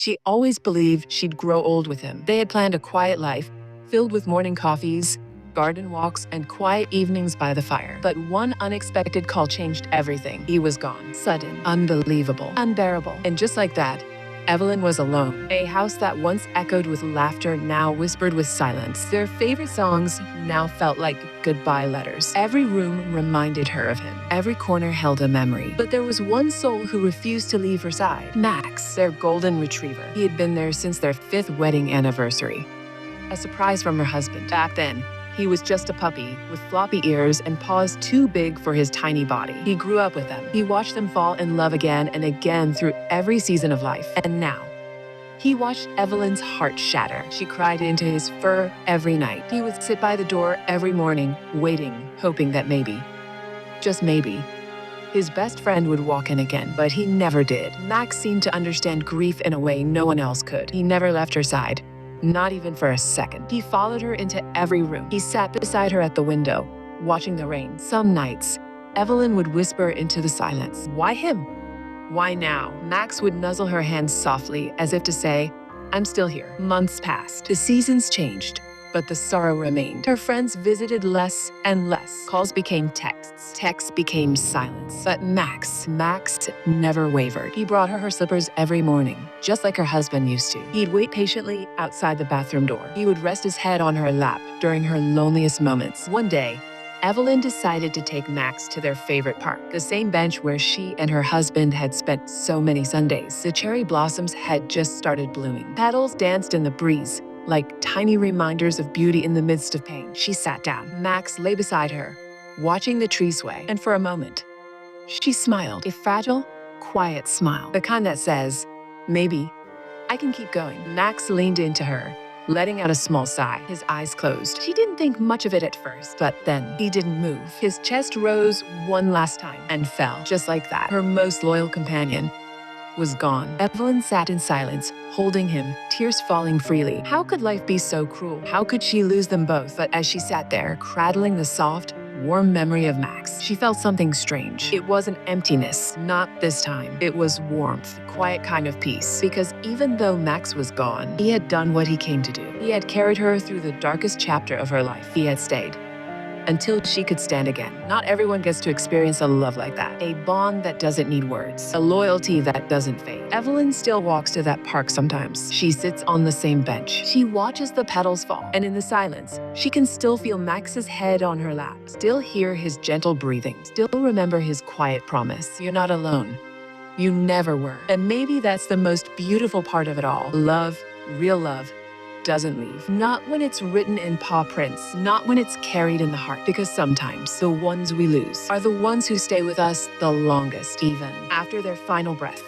She always believed she'd grow old with him. They had planned a quiet life, filled with morning coffees, garden walks, and quiet evenings by the fire. But one unexpected call changed everything. He was gone. Sudden, unbelievable, unbearable. And just like that, Evelyn was alone. A house that once echoed with laughter now whispered with silence. Their favorite songs now felt like goodbye letters. Every room reminded her of him. Every corner held a memory. But there was one soul who refused to leave her side. Max, their golden retriever. He had been there since their 5th wedding anniversary. A surprise from her husband. Back then, he was just a puppy with floppy ears and paws too big for his tiny body. He grew up with them. He watched them fall in love again and again through every season of life. And now, he watched Evelyn's heart shatter. She cried into his fur every night. He would sit by the door every morning, waiting, hoping that maybe, just maybe, his best friend would walk in again, but he never did. Max seemed to understand grief in a way no one else could. He never left her side. Not even for a second. He followed her into every room. He sat beside her at the window, watching the rain. Some nights, Evelyn would whisper into the silence, "Why him? Why now?" Max would nuzzle her hands softly, as if to say, "I'm still here." Months passed. The seasons changed, but the sorrow remained. Her friends visited less and less. Calls became texts. Texts became silence. But Max never wavered. He brought her slippers every morning, just like her husband used to. He'd wait patiently outside the bathroom door. He would rest his head on her lap during her loneliest moments. One day, Evelyn decided to take Max to their favorite park, the same bench where she and her husband had spent so many Sundays. The cherry blossoms had just started blooming. Petals danced in the breeze, like tiny reminders of beauty in the midst of pain. She sat down. Max lay beside her, watching the trees sway. And for a moment, she smiled. A fragile, quiet smile. The kind that says, maybe I can keep going. Max leaned into her, letting out a small sigh. His eyes closed. She didn't think much of it at first, but then he didn't move. His chest rose one last time and fell. Just like that, her most loyal companion was gone. Evelyn sat in silence, holding him, tears falling freely. How could life be so cruel? How could she lose them both? But as she sat there, cradling the soft, warm memory of Max, she felt something strange. It wasn't emptiness, not this time. It was warmth, quiet kind of peace. Because even though Max was gone, he had done what he came to do. He had carried her through the darkest chapter of her life. He had stayed until she could stand again. Not everyone gets to experience a love like that. A bond that doesn't need words. A loyalty that doesn't fade. Evelyn still walks to that park sometimes. She sits on the same bench. She watches the petals fall. And in the silence, she can still feel Max's head on her lap. Still hear his gentle breathing. Still remember his quiet promise. You're not alone. You never were. And maybe that's the most beautiful part of it all. Love, real love, doesn't leave. Not when it's written in paw prints, not when it's carried in the heart, because sometimes the ones we lose are the ones who stay with us the longest, even after their final breath.